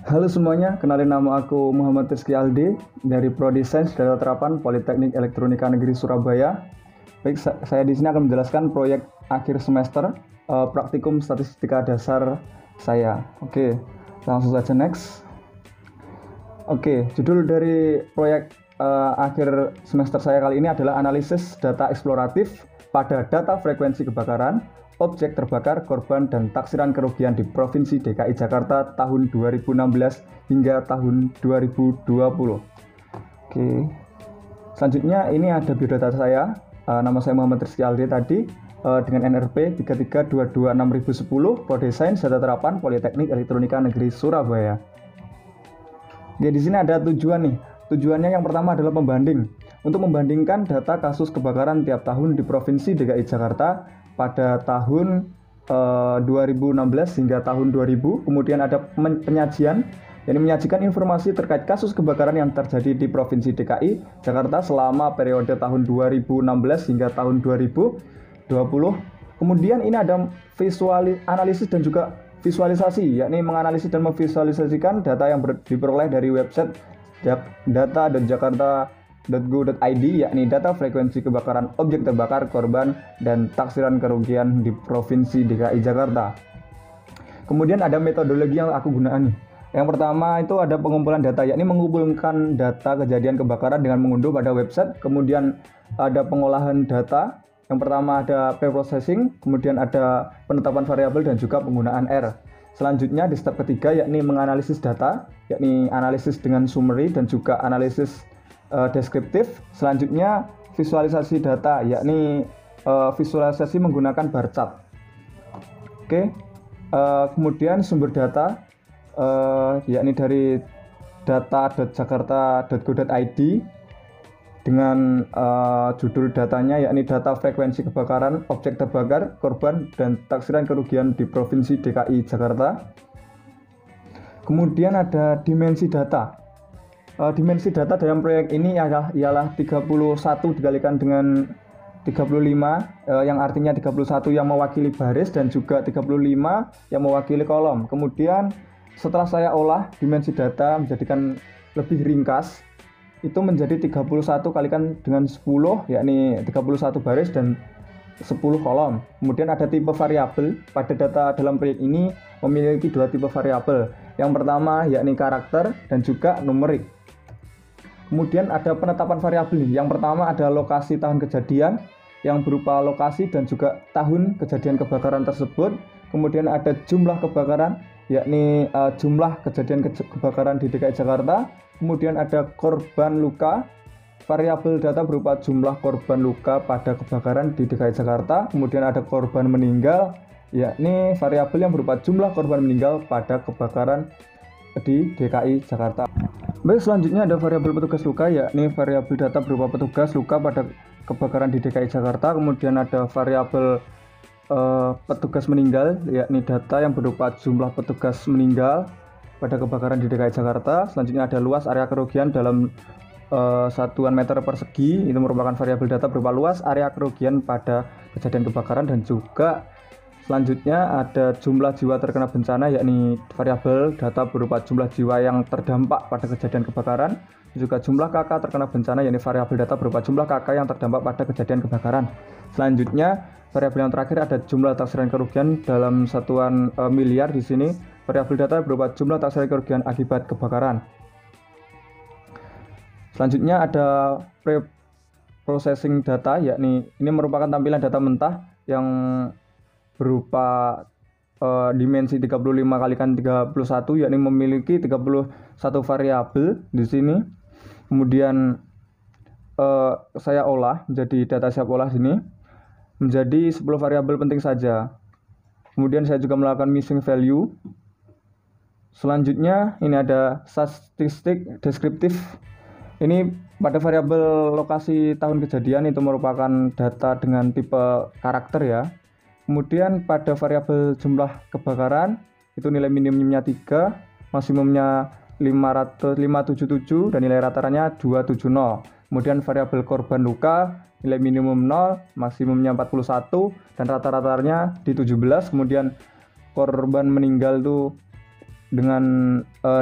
Halo semuanya, kenalin nama aku Muhammad Rizky Aldi dari Prodi Sains Data Terapan Politeknik Elektronika Negeri Surabaya. Baik, saya di sini akan menjelaskan proyek akhir semester praktikum statistika dasar saya. Oke, langsung saja next. Oke, judul dari proyek akhir semester saya kali ini adalah analisis data eksploratif pada data frekuensi kebakaran, objek terbakar, korban, dan taksiran kerugian di Provinsi DKI Jakarta tahun 2016 hingga tahun 2020. Oke, selanjutnya ini ada biodata saya. Nama saya Muhammad Rizky Aldi tadi dengan NRP 3322610 Prodi Sains Data Terapan Politeknik Elektronika Negeri Surabaya. Oke, di sini ada tujuan nih. Tujuannya yang pertama adalah pembanding. Untuk membandingkan data kasus kebakaran tiap tahun di Provinsi DKI Jakarta pada tahun 2016 hingga tahun 2000. Kemudian ada penyajian, yang menyajikan informasi terkait kasus kebakaran yang terjadi di Provinsi DKI Jakarta selama periode tahun 2016 hingga tahun 2020. Kemudian ini ada analisis dan juga visualisasi, yakni menganalisis dan memvisualisasikan data yang diperoleh dari website data.jakarta.go.id, yakni data frekuensi kebakaran, objek terbakar, korban, dan taksiran kerugian di Provinsi DKI Jakarta. Kemudian ada metodologi yang aku gunakan. Yang pertama itu ada pengumpulan data, yakni mengumpulkan data kejadian kebakaran dengan mengunduh pada website. Kemudian ada pengolahan data. Yang pertama ada pre-processing, kemudian ada penetapan variabel dan juga penggunaan R. Selanjutnya di step ketiga yakni menganalisis data, yakni analisis dengan summary dan juga analisis deskriptif. Selanjutnya visualisasi data, yakni visualisasi menggunakan bar chart. Oke. Kemudian sumber data yakni dari data.jakarta.go.id dengan judul datanya yakni data frekuensi kebakaran, objek terbakar, korban, dan taksiran kerugian di Provinsi DKI Jakarta. Kemudian ada dimensi data. Dimensi data dalam proyek ini ialah 31 dikalikan dengan 35, yang artinya 31 yang mewakili baris dan juga 35 yang mewakili kolom. Kemudian setelah saya olah dimensi data menjadikan lebih ringkas, itu menjadi 31 kalikan dengan 10, yakni 31 baris dan 10 kolom. Kemudian ada tipe variabel. Pada data dalam proyek ini memiliki dua tipe variabel. Yang pertama yakni karakter dan juga numerik. Kemudian ada penetapan variabel. Yang pertama ada lokasi tahun kejadian yang berupa lokasi dan juga tahun kejadian kebakaran tersebut. Kemudian ada jumlah kebakaran, yakni jumlah kejadian kebakaran di DKI Jakarta. Kemudian ada korban luka, variabel data berupa jumlah korban luka pada kebakaran di DKI Jakarta. Kemudian ada korban meninggal, yakni variabel yang berupa jumlah korban meninggal pada kebakaran di DKI Jakarta. Baik, selanjutnya ada variabel petugas luka, yakni variabel data berupa petugas luka pada kebakaran di DKI Jakarta. Kemudian ada variabel petugas meninggal, yakni data yang berupa jumlah petugas meninggal pada kebakaran di DKI Jakarta. Selanjutnya ada luas area kerugian dalam satuan meter persegi, itu merupakan variabel data berupa luas area kerugian pada kejadian kebakaran. Dan juga selanjutnya ada jumlah jiwa terkena bencana, yakni variabel data berupa jumlah jiwa yang terdampak pada kejadian kebakaran. Juga jumlah KK terkena bencana, yakni variabel data berupa jumlah KK yang terdampak pada kejadian kebakaran. Selanjutnya variabel yang terakhir ada jumlah taksiran kerugian dalam satuan miliar. Di sini variabel data berupa jumlah taksiran kerugian akibat kebakaran. Selanjutnya ada pre-processing data, yakni ini merupakan tampilan data mentah yang berupa dimensi 35 kalikan 31, yakni memiliki 31 variabel di sini. Kemudian saya olah menjadi data siap olah sini menjadi 10 variabel penting saja. Kemudian saya juga melakukan missing value. Selanjutnya ini ada statistik deskriptif. Ini pada variabel lokasi tahun kejadian itu merupakan data dengan tipe karakter ya. Kemudian pada variabel jumlah kebakaran itu nilai minimumnya 3, maksimumnya 577 dan nilai rata-ratanya 270. Kemudian variabel korban luka nilai minimum 0, maksimumnya 41 dan rata-ratanya di 17. Kemudian korban meninggal itu dengan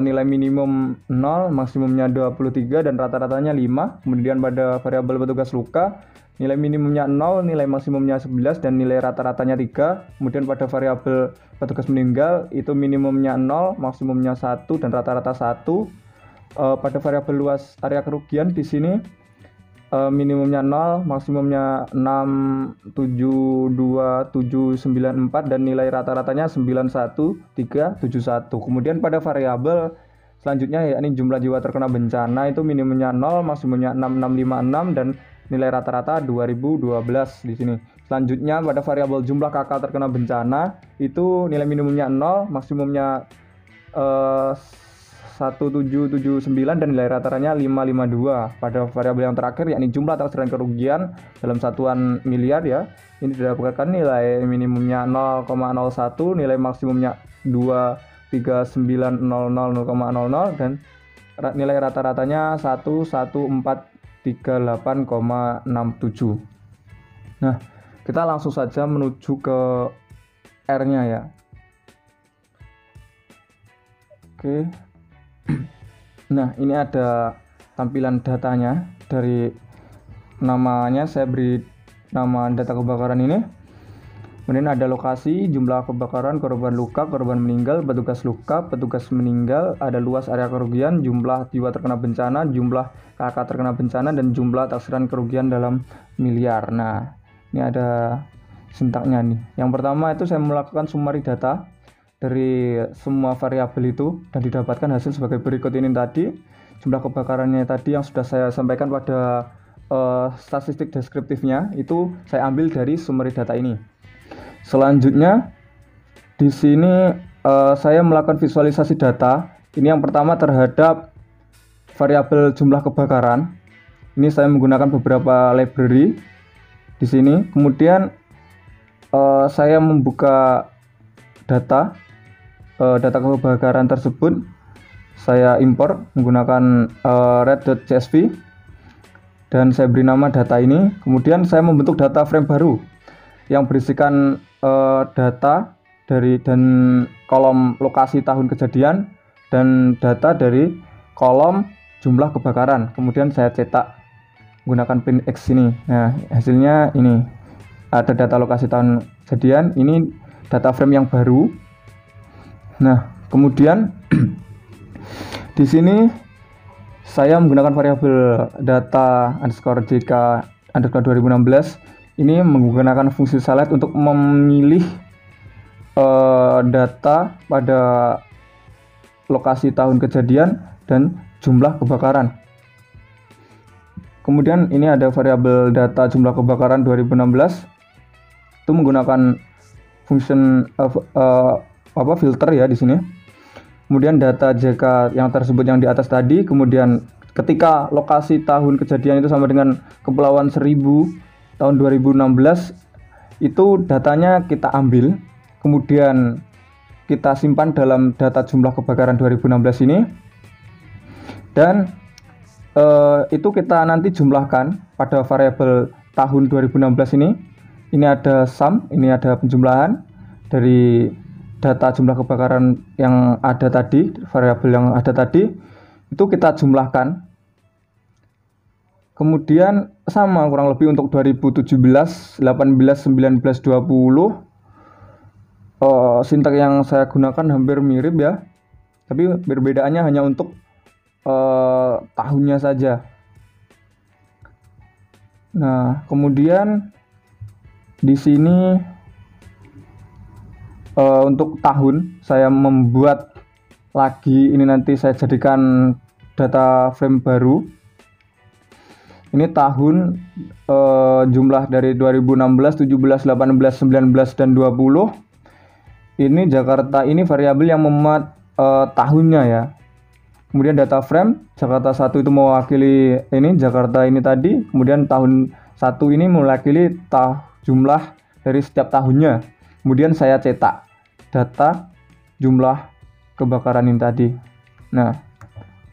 nilai minimum 0, maksimumnya 23 dan rata-ratanya 5. Kemudian pada variabel petugas luka nilai minimumnya 0, nilai maksimumnya 11 dan nilai rata-ratanya 3. Kemudian pada variabel petugas meninggal itu minimumnya 0, maksimumnya 1 dan rata-rata 1. Pada variabel luas area kerugian di sini minimumnya 0, maksimumnya 6, 7, 2, 7, 9, 4 dan nilai rata-ratanya 9, 1, 3, 7, 1. Kemudian pada variabel selanjutnya yakni jumlah jiwa terkena bencana itu minimumnya 0, maksimumnya 6, 6, 5, 6 dan nilai rata-rata 2012 di sini. Selanjutnya pada variabel jumlah kakak terkena bencana itu nilai minimumnya 0, maksimumnya 1779 dan nilai rata-ratanya 552. Pada variabel yang terakhir yakni jumlah taksiran kerugian dalam satuan miliar ya. Ini didapatkan nilai minimumnya 0,01, nilai maksimumnya 23900,00 dan nilai rata-ratanya 11438,67. Nah, kita langsung saja menuju ke R-nya ya. Oke. Nah, ini ada tampilan datanya. Dari namanya saya beri nama data kebakaran ini. Kemudian ada lokasi, jumlah kebakaran, korban luka, korban meninggal, petugas luka, petugas meninggal, ada luas area kerugian, jumlah jiwa terkena bencana, jumlah kakak terkena bencana, dan jumlah taksiran kerugian dalam miliar. Nah, ini ada sintaknya nih. Yang pertama itu saya melakukan summary data dari semua variabel itu dan didapatkan hasil sebagai berikut ini tadi. Jumlah kebakarannya tadi yang sudah saya sampaikan pada statistik deskriptifnya itu saya ambil dari summary data ini. Selanjutnya di sini saya melakukan visualisasi data. Ini yang pertama terhadap variabel jumlah kebakaran. Ini saya menggunakan beberapa library di sini. Kemudian saya membuka data kebakaran tersebut, saya impor menggunakan red.csv dan saya beri nama data ini. Kemudian saya membentuk data frame baru yang berisikan data dari dan kolom lokasi tahun kejadian dan data dari kolom jumlah kebakaran. Kemudian saya cetak menggunakan pin X ini. Nah, hasilnya ini ada data lokasi tahun kejadian, ini data frame yang baru. Nah, kemudian di sini saya menggunakan variabel data underscore jk underscore 2016. Ini menggunakan fungsi select untuk memilih data pada lokasi tahun kejadian dan jumlah kebakaran. Kemudian ini ada variabel data jumlah kebakaran 2016. Itu menggunakan function filter ya di sini. Kemudian data JK yang tersebut yang di atas tadi. Kemudian ketika lokasi tahun kejadian itu sama dengan Kepulauan Seribu tahun 2016, itu datanya kita ambil, kemudian kita simpan dalam data jumlah kebakaran 2016 ini, dan itu kita nanti jumlahkan pada variabel tahun 2016 ini. Ini ada sum, ini ada penjumlahan dari data jumlah kebakaran yang ada tadi, variabel yang ada tadi, itu kita jumlahkan. Kemudian sama kurang lebih untuk 2017, 18, 19, 20. Sintak yang saya gunakan hampir mirip ya, tapi perbedaannya hanya untuk tahunnya saja. Nah, kemudian di sini untuk tahun saya membuat lagi, ini nanti saya jadikan data frame baru. Ini tahun jumlah dari 2016, 17, 18, 19 dan 20. Ini Jakarta, ini variabel yang memuat tahunnya ya. Kemudian data frame Jakarta 1 itu mewakili ini Jakarta ini tadi. Kemudian tahun 1 ini mewakili jumlah dari setiap tahunnya. Kemudian saya cetak data jumlah kebakaran ini tadi. Nah,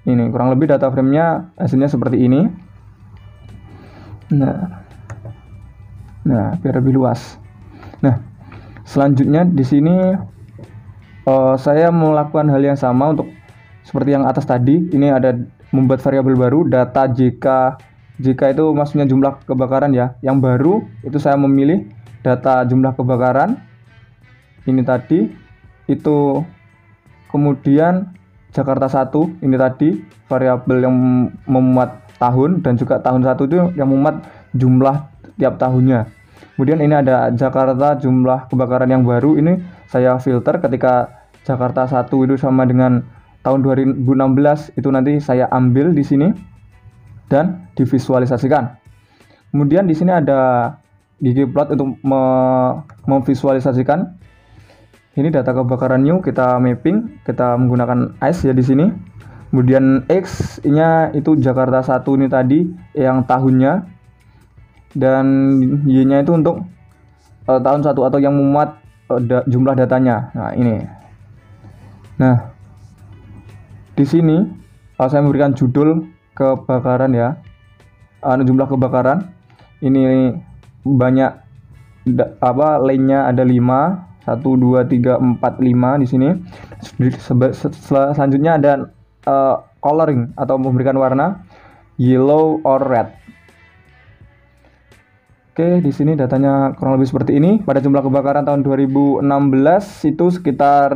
ini kurang lebih data frame-nya hasilnya seperti ini. Nah, biar lebih luas. Nah, selanjutnya di sini Saya melakukan hal yang sama untuk seperti yang atas tadi. Ini ada membuat variabel baru, data JK. JK itu maksudnya jumlah kebakaran ya. Yang baru itu saya memilih data jumlah kebakaran. Ini tadi itu, kemudian Jakarta 1 ini tadi variabel yang memuat tahun, dan juga tahun 1 itu yang memuat jumlah tiap tahunnya. Kemudian ini ada Jakarta jumlah kebakaran yang baru, ini saya filter ketika Jakarta 1 itu sama dengan tahun 2016, itu nanti saya ambil di sini dan divisualisasikan. Kemudian di sini ada ggplot untuk memvisualisasikan. Ini data kebakaran new, kita mapping, kita menggunakan ice ya di sini. Kemudian X-nya itu Jakarta 1 ini tadi yang tahunnya, dan Y-nya itu untuk tahun 1 atau yang memuat jumlah datanya. Nah, ini. Nah, di sini saya memberikan judul kebakaran ya. Jumlah kebakaran. Ini banyak lane-nya ada 5, 1 2 3 4 5 di sini. Selanjutnya ada coloring atau memberikan warna yellow or red. Oke, di sini datanya kurang lebih seperti ini. Pada jumlah kebakaran tahun 2016 itu sekitar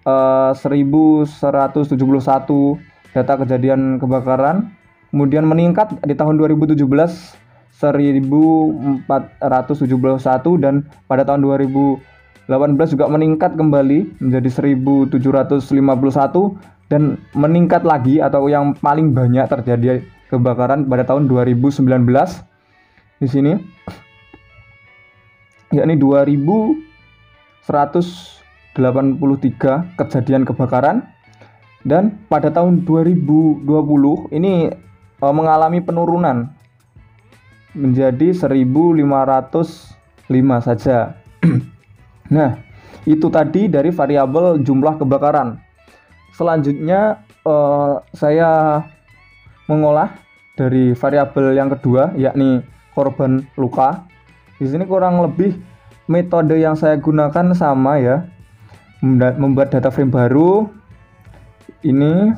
1171 data kejadian kebakaran. Kemudian meningkat di tahun 2017 1471, dan pada tahun 2018 juga meningkat kembali menjadi 1751, dan meningkat lagi atau yang paling banyak terjadi kebakaran pada tahun 2019 di sini, yakni 2183 kejadian kebakaran. Dan pada tahun 2020 ini mengalami penurunan menjadi 1505 saja. Nah, itu tadi dari variabel jumlah kebakaran. Selanjutnya saya mengolah dari variabel yang kedua, yakni korban luka. Di sini kurang lebih metode yang saya gunakan sama ya. Membuat data frame baru. Ini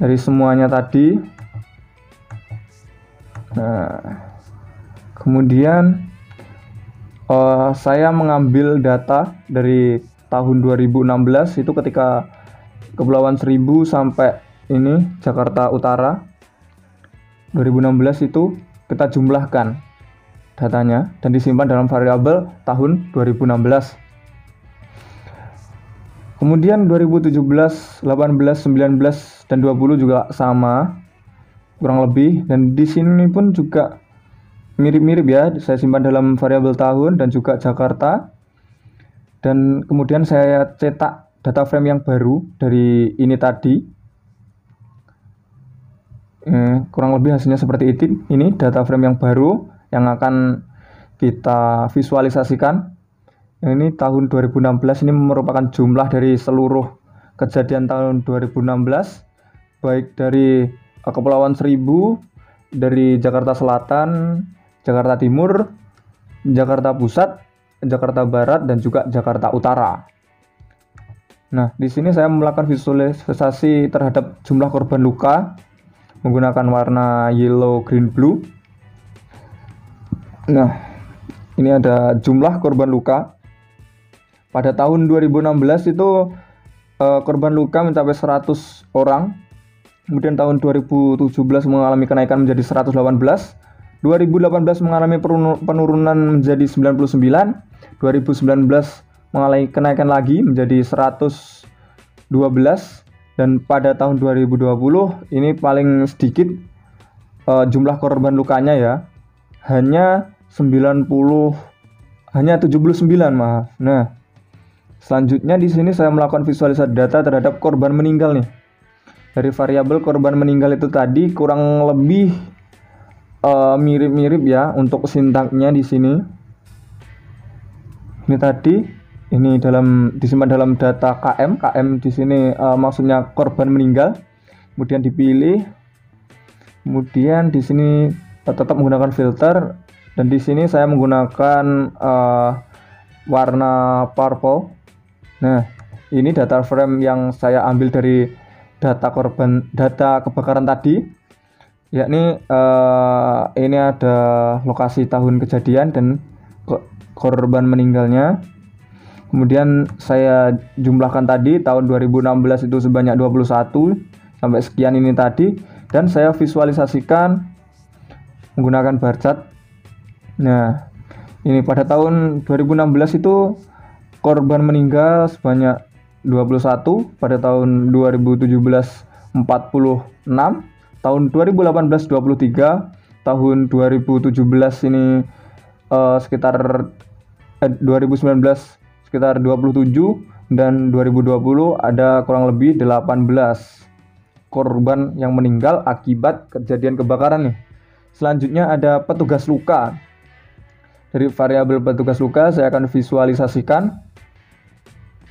dari semuanya tadi. Nah, kemudian saya mengambil data dari tahun 2016 itu ketika Kepulauan Seribu sampai ini Jakarta Utara 2016 itu kita jumlahkan datanya dan disimpan dalam variabel tahun 2016. Kemudian 2017, 18, 19 dan 20 juga sama kurang lebih, dan di sini pun juga mirip-mirip ya, saya simpan dalam variabel tahun dan juga Jakarta. Dan kemudian saya cetak data frame yang baru dari ini tadi. Kurang lebih hasilnya seperti itu. Ini data frame yang baru yang akan kita visualisasikan. Ini tahun 2016, ini merupakan jumlah dari seluruh kejadian tahun 2016, baik dari Kepulauan Seribu, dari Jakarta Selatan, Jakarta Timur, Jakarta Pusat, Jakarta Barat, dan juga Jakarta Utara. Nah, di sini saya melakukan visualisasi terhadap jumlah korban luka menggunakan warna yellow, green, blue. Nah, ini ada jumlah korban luka. Pada tahun 2016 itu korban luka mencapai 100 orang. Kemudian tahun 2017 mengalami kenaikan menjadi 118. 2018 mengalami penurunan menjadi 99. 2019 mengalami kenaikan lagi menjadi 112. Dan pada tahun 2020 ini paling sedikit jumlah korban lukanya ya. Hanya 79, maaf. Nah, selanjutnya di sini saya melakukan visualisasi data terhadap korban meninggal nih. Dari variabel korban meninggal itu tadi kurang lebih mirip-mirip ya untuk sintaknya di sini. Ini tadi ini disimpan dalam data KM. KM di sini maksudnya korban meninggal. Kemudian dipilih. Kemudian di sini tetap menggunakan filter, dan di sini saya menggunakan warna purple. Nah, ini data frame yang saya ambil dari data kebakaran tadi, yakni ini ada lokasi tahun kejadian dan korban meninggalnya. Kemudian saya jumlahkan tadi tahun 2016 itu sebanyak 21 sampai sekian ini tadi, dan saya visualisasikan menggunakan bar chart. Nah, ini pada tahun 2016 itu korban meninggal sebanyak 21, pada tahun 2017 46, tahun 2018 23, tahun 2017 ini sekitar 2019 sekitar 27, dan 2020 ada kurang lebih 18 korban yang meninggal akibat kejadian kebakaran nih. Selanjutnya ada petugas luka. Dari variabel petugas luka saya akan visualisasikan.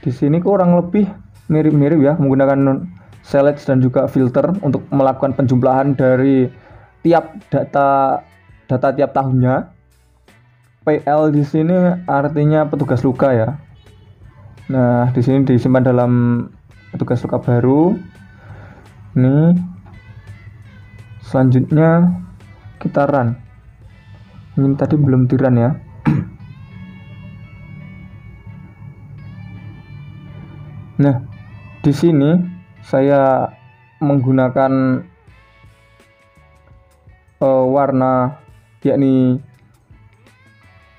Di sini kurang lebih mirip-mirip ya, menggunakan select dan juga filter untuk melakukan penjumlahan dari tiap data tiap tahunnya. PL di sini artinya petugas luka ya. Nah, di sini disimpan dalam petugas luka baru. Ini selanjutnya kita run. Ini tadi belum di run ya. Nah, di sini saya menggunakan warna yakni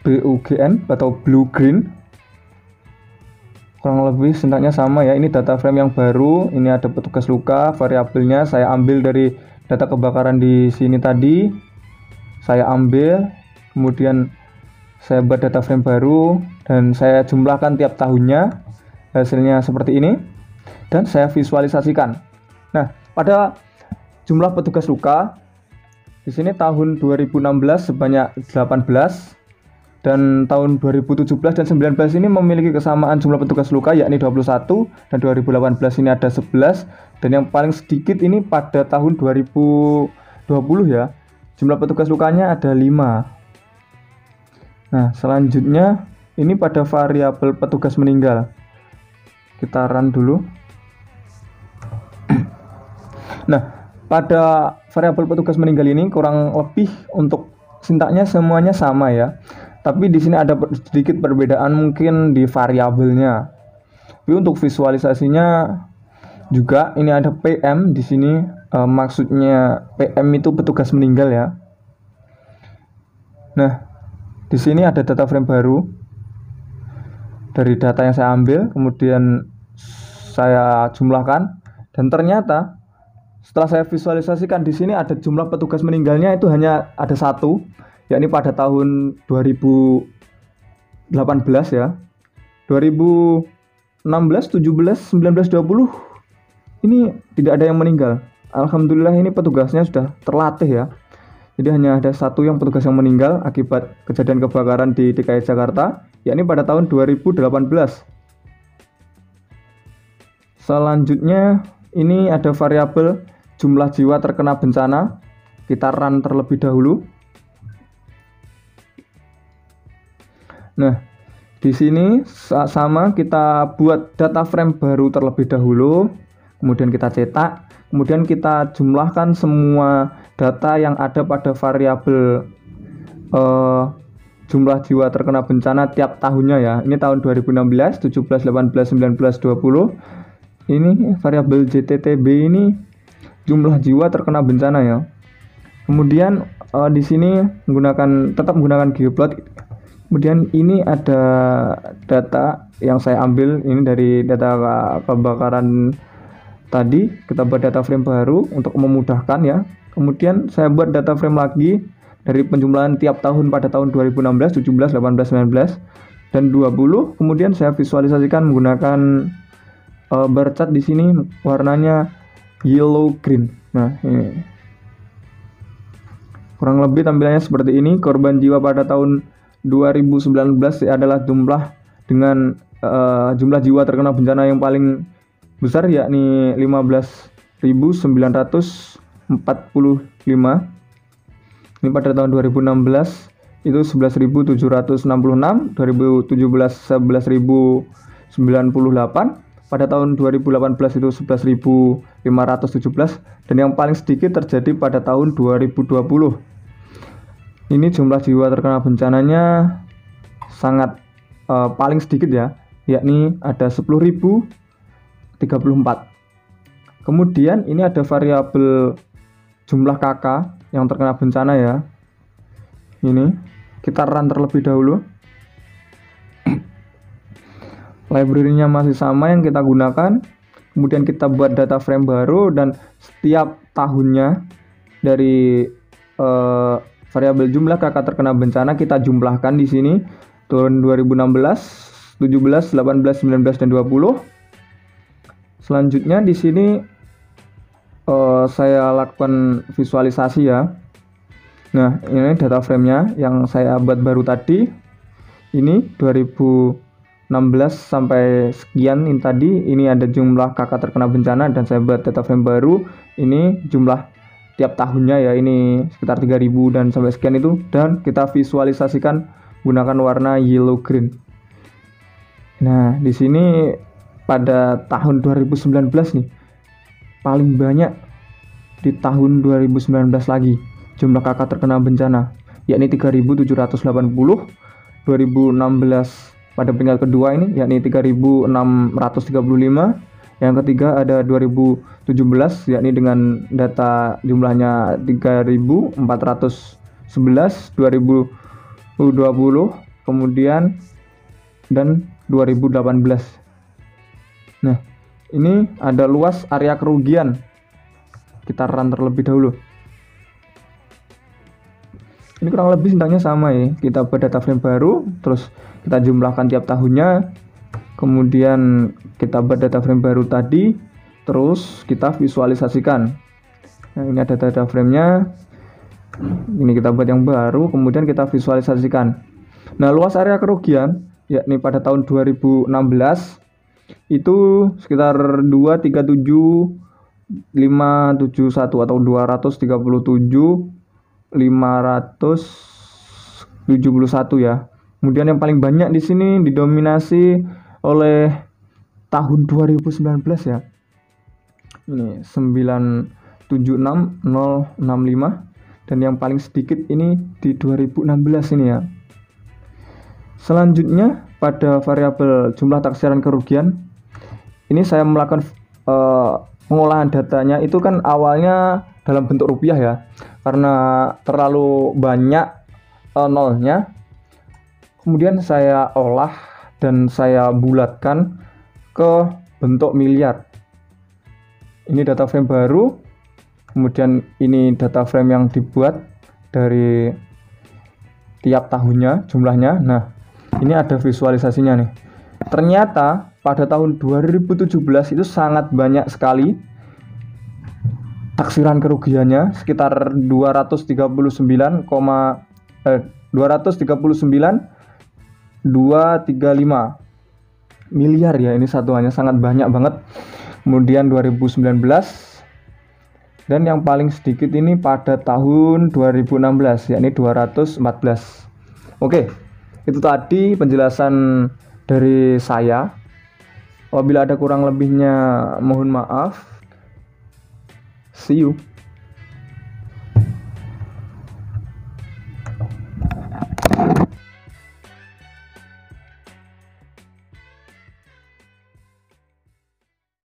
BUGN atau blue green. Kurang lebih sintaknya sama ya. Ini data frame yang baru. Ini ada petugas luka, variabelnya saya ambil dari data kebakaran di sini tadi. Saya ambil, kemudian saya buat data frame baru dan saya jumlahkan tiap tahunnya. Hasilnya seperti ini dan saya visualisasikan. Nah, pada jumlah petugas luka di sini tahun 2016 sebanyak 18. Dan tahun 2017 dan 2019 ini memiliki kesamaan jumlah petugas luka yakni 21, dan 2018 ini ada 11, dan yang paling sedikit ini pada tahun 2020 ya. Jumlah petugas lukanya ada 5. Nah, selanjutnya ini pada variabel petugas meninggal. Kita run dulu. Nah, pada variabel petugas meninggal ini kurang lebih untuk sintaknya semuanya sama ya. Tapi di sini ada sedikit perbedaan mungkin di variabelnya. Tapi untuk visualisasinya juga ini ada PM di sini, maksudnya PM itu petugas meninggal ya. Nah, di sini ada data frame baru dari data yang saya ambil, kemudian saya jumlahkan, dan ternyata setelah saya visualisasikan di sini ada jumlah petugas meninggalnya itu hanya ada 1. Yakni pada tahun 2018 ya. 2016, 17, 19, 20 ini tidak ada yang meninggal. Alhamdulillah ini petugasnya sudah terlatih ya. Jadi hanya ada 1 yang petugas yang meninggal akibat kejadian kebakaran di DKI Jakarta, yakni pada tahun 2018. Selanjutnya ini ada variabel jumlah jiwa terkena bencana. Kita run terlebih dahulu. Nah, di sini sama, kita buat data frame baru terlebih dahulu, kemudian kita cetak, kemudian kita jumlahkan semua data yang ada pada variabel jumlah jiwa terkena bencana tiap tahunnya ya. Ini tahun 2016, 17, 18, 19, 20. Ini variabel JTTB ini jumlah jiwa terkena bencana ya. Kemudian di sini tetap menggunakan geoplot. Kemudian ini ada data yang saya ambil ini dari data kebakaran tadi. Kita buat data frame baru untuk memudahkan ya. Kemudian saya buat data frame lagi dari penjumlahan tiap tahun pada tahun 2016, 17, 18, 19, dan 20. Kemudian saya visualisasikan menggunakan bar chart di sini warnanya yellow green. Nah, ini kurang lebih tampilannya seperti ini. Korban jiwa pada tahun 2019 adalah jumlah dengan jumlah jiwa terkena bencana yang paling besar yakni 15.945. Ini pada tahun 2016 itu 11.766, 2017 11.945, pada tahun 2018 itu 11.517, dan yang paling sedikit terjadi pada tahun 2020. Ini jumlah jiwa terkena bencananya sangat paling sedikit ya, yakni ada 10.034. Kemudian ini ada variabel jumlah kakak yang terkena bencana ya. Ini kita run terlebih dahulu. Library-nya masih sama yang kita gunakan. Kemudian kita buat data frame baru, dan setiap tahunnya dari variabel jumlah kakak terkena bencana kita jumlahkan di sini. Tahun 2016, 17, 18, 19 dan 20. Selanjutnya di sini saya lakukan visualisasi ya. Nah, ini data frame-nya yang saya buat baru tadi. Ini 2016 sampai sekian ini tadi. Ini ada jumlah kakak terkena bencana, dan saya buat data frame baru. Ini jumlah tiap tahunnya ya, ini sekitar 3.000 dan sampai sekian itu, dan kita visualisasikan gunakan warna yellow green. Nah, di sini pada tahun 2019 nih paling banyak di tahun 2019 lagi jumlah kakak terkena bencana, yakni 3.780. 2016 pada peringkat kedua ini yakni 3.635. Yang ketiga ada 2017 yakni dengan data jumlahnya 3.411, 2020 kemudian dan 2018. Nah, ini ada luas area kerugian. Kita run terlebih dahulu. Ini kurang lebih sintangnya sama ya. Kita buat data frame baru, terus kita jumlahkan tiap tahunnya. Kemudian kita buat data frame baru tadi, terus kita visualisasikan. Nah, ini ada data frame-nya. Ini kita buat yang baru, kemudian kita visualisasikan. Nah, luas area kerugian yakni pada tahun 2016 itu sekitar 237.571 atau 237.571 ya. Kemudian yang paling banyak di sini didominasi oleh tahun 2019 ya. Ini 976.065, dan yang paling sedikit ini di 2016 ini ya. Selanjutnya pada variabel jumlah taksiran kerugian, ini saya melakukan pengolahan datanya itu kan awalnya dalam bentuk rupiah ya, karena terlalu banyak nolnya. Kemudian saya olah dan saya bulatkan ke bentuk miliar. Ini data frame baru, kemudian ini data frame yang dibuat dari tiap tahunnya jumlahnya. Nah, ini ada visualisasinya nih. Ternyata pada tahun 2017 itu sangat banyak sekali taksiran kerugiannya, sekitar 239,235 miliar ya, ini satuannya sangat banyak banget. Kemudian 2019, dan yang paling sedikit ini pada tahun 2016 yakni 214. Oke, itu tadi penjelasan dari saya. Apabila ada kurang lebihnya mohon maaf. See you.